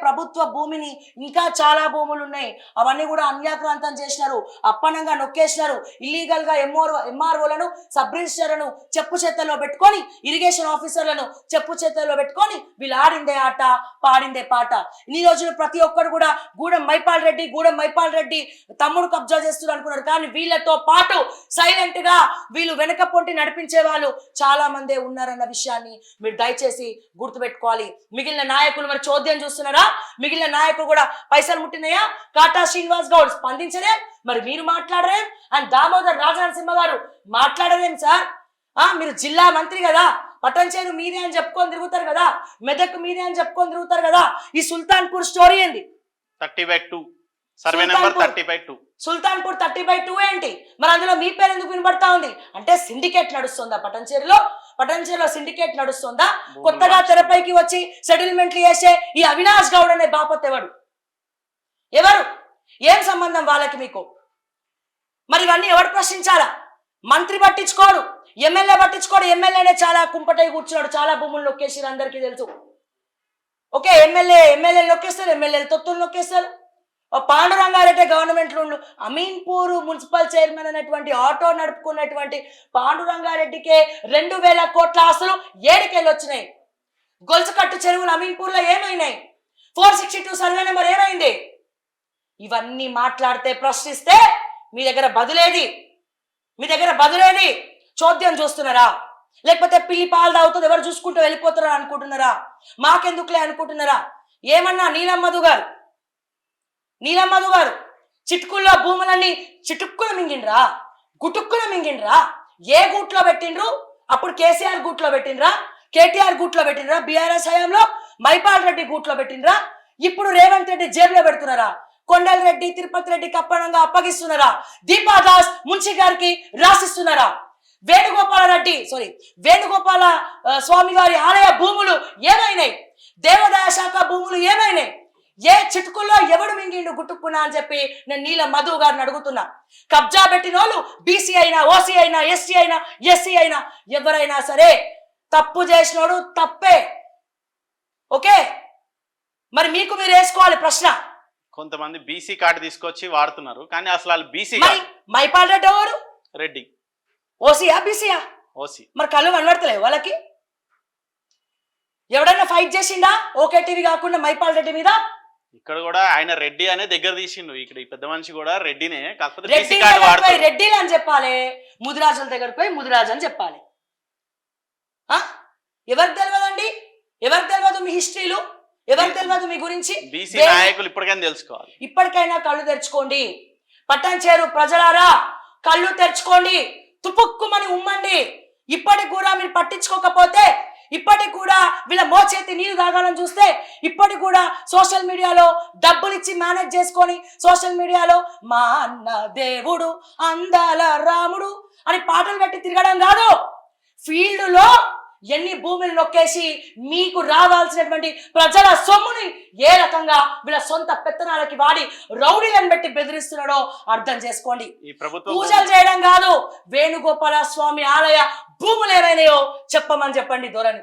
ప్రభుత్వ భూమిని ఇంకా చాలా భూములు ఉన్నాయి, అవన్నీ కూడా అన్యాక్రాంతం చేసినారు, అప్పనంగా నొక్కేసినారు. ఇల్లీగల్ గా ఎంఆర్ఓలను, సబ్ రిజిస్టర్లను చెప్పు చేతల్లో పెట్టుకొని, ఇరిగేషన్ ఆఫీసర్లను చెప్పు చేతల్లో పెట్టుకొని వీళ్ళు ఆడిందే ఆట పాడిందే పాట. ఇన్ని రోజులు ప్రతి ఒక్కరు కూడా గూడెం మైపాల్ రెడ్డి తమ్ముడు కబ్జా చేస్తున్నారు అనుకున్నారు. కానీ వీళ్ళతో పాటు సైలెంట్ గా వీళ్ళు వెనక పొంటి నడిపించే వాళ్ళు చాలా మందే ఉన్నారన్న విషయాన్ని మీరు దయచేసి గుర్తుపెట్టుకోవాలి. మిగిలిన నాయకులు మరి చోద్యం చూస్తున్నారా? మిగిలిన నాయకులు కూడా పైసలు ముట్టినాయా? కాటా శ్రీనివాస్ గౌడ్ స్పందించరే, మరి మీరు మాట్లాడరేం? అండ్ దామోదర్ రాజనరసింహ గారు మాట్లాడరేం సార్? మీరు జిల్లా మంత్రి కదా, పట్టణచేరు మీదే అని చెప్పుకొని తిరుగుతారు కదా, మెదక్ మీదే అని చెప్పుకొని తిరుగుతారు కదా. ఈ సుల్తాన్పూర్ స్టోరీ ఏంది? 30/2 సర్వే నెంబర్ 30/2 సుల్తాన్పూర్ 30/2 ఏంటి? మరి అందులో మీ పేరు ఎందుకు వినబడతా ఉంది? అంటే సిండికేట్ నడుస్తుందా? పట్టణచేరులో సిండికేట్ నడుస్తుందా? కొత్తగా తెరపైకి వచ్చి సెటిల్మెంట్లు చేసే ఈ అవినాష్ గౌడ్ అనే బాపత్ ఎవరు? ఏం సంబంధం వాళ్ళకి మీకు? మరి ఇవన్నీ ఎవరు ప్రశ్నించాలా? మంత్రి పట్టించుకోడు, ఎమ్మెల్యే పట్టించుకోడు. ఎమ్మెల్యేనే చాలా కుంపటై కూర్చున్నాడు, చాలా భూములు నొక్కేసారు, అందరికీ తెలుసు. ఓకే, ఎమ్మెల్యే నొక్కేస్తారు, ఎమ్మెల్యేలు తొత్తులు నొక్కేస్తారు. పాండురంగారెడ్డి గవర్నమెంట్లో ఉండు అమీన్పూర్ మున్సిపల్ చైర్మన్ అనేటువంటి ఆటో నడుపుకున్నటువంటి పాండురంగారెడ్డికే 2,000 కోట్ల ఆస్తులు ఏడికెళ్ళి వచ్చినాయి. గొలుసుకట్టు చెరువులు అమీన్పూర్లో ఏమైనాయి? 462 సర్వే నెంబర్ ఏమైంది? ఇవన్నీ మాట్లాడితే ప్రశ్నిస్తే మీ దగ్గర బదులేది? చోద్యం చూస్తున్నారా? లేకపోతే పిల్లి పాలు తాగుతుంది, ఎవరు చూసుకుంటూ వెళ్ళిపోతారా అనుకుంటున్నారా? మాకెందుకులే అనుకుంటున్నారా? ఏమన్నా నీలమ్మధు గారు చిటుకుల్లో భూములన్నీ చిటుక్కున మింగిండ్రా, గుటుక్కున మింగిండ్రా. ఏ గూట్లో పెట్టిండ్రు? అప్పుడు కేసీఆర్ గూట్లో పెట్టిండ్రా, కేటీఆర్ గూట్లో పెట్టిండ్రా, బీఆర్ఎస్ హయాంలో మైపాల్ రెడ్డి గూట్లో పెట్టిండ్రా, ఇప్పుడు రేవంత్ రెడ్డి జేబులో పెడుతున్నారా? కొండల రెడ్డి, తిరుపతి రెడ్డి కప్పనంగా అప్పగిస్తున్నారా? దీపాదాస్ మున్షి గారికి రాసిస్తున్నారా? వేణుగోపాల స్వామి గారి ఆలయ భూములు ఏమైనాయి? దేవాదాయ శాఖ భూములు ఏమైనాయి? ఏ చిటుకుల్లో ఎవడు మింగిండు గుట్టుకున్నా అని చెప్పి నేను నీల మధు గారిని అడుగుతున్నా. కబ్జా పెట్టిన వాళ్ళు బీసీ అయినా, ఓసీ అయినా, ఎస్టీ అయినా, ఎస్సీ అయినా, ఎవరైనా సరే తప్పు చేసినోడు తప్పే. ఓకే, మరి మీకు మీరు వేసుకోవాలి ప్రశ్న. కొంతమంది బీసీ కార్డు తీసుకొచ్చి వాడుతున్నారు, కానీ అసలు వాళ్ళు బీసీ. మైపాల్ రెడ్డి ఎవరు? రెడ్డి. ఓసీయా బీసీయా? ఓసీ. మరి కళ్ళు కనబడతలేవు వాళ్ళకి? ఎవడైనా ఫైట్ చేసిండా ఓకే టీవీ కాకుండా మైపాల్ రెడ్డి మీద? ఇక్కడ కూడా ఆయన రెడ్డి అనే దగ్గర తీసిండు. ఇక్కడ ఈ పెద్ద మనిషి కూడా రెడ్డినే, కాకపోతే రెడ్డిలు అని చెప్పాలి, ముదిరాజుల దగ్గర పోయి ముదిరాజు అని చెప్పాలి. ఎవరికి తెలియదండి? ఎవరికి తెలియదు మీ హిస్టరీలు? ఎవరికి తెలియదు మీ గురించి? బీసీ నాయకులు ఇప్పటికైనా తెలుసుకోవాలి. ఇప్పటికైనా కళ్ళు తెరుచుకోండి. పట్టణచేరు ప్రజలారా కళ్ళు తెరుచుకోండి, తుపుక్కుమని ఉమ్మండి. ఇప్పటికి కూడా మీరు పట్టించుకోకపోతే, ఇప్పటికి కూడా వీళ్ళ మోచేతి నీరు తాగాలని చూస్తే, ఇప్పటికి కూడా సోషల్ మీడియాలో డబ్బులు ఇచ్చి మేనేజ్ చేసుకొని సోషల్ మీడియాలో మా అన్న దేవుడు అందాల రాముడు అని పాటలు పెట్టి తిరగడం కాదు. ఫీల్డ్లో ఎన్ని భూములు నొక్కేసి మీకు రావాల్సినటువంటి ప్రజల సొమ్ముని ఏ రకంగా వీళ్ళ సొంత పెత్తనాలకి వాడి రౌడీలను పెట్టి బెదిరిస్తున్నాడో అర్థం చేసుకోండి. పూజలు చేయడం కాదు, వేణుగోపాల స్వామి ఆలయ భూములు ఏమైనాయో చెప్పమని చెప్పండి ధోరణి.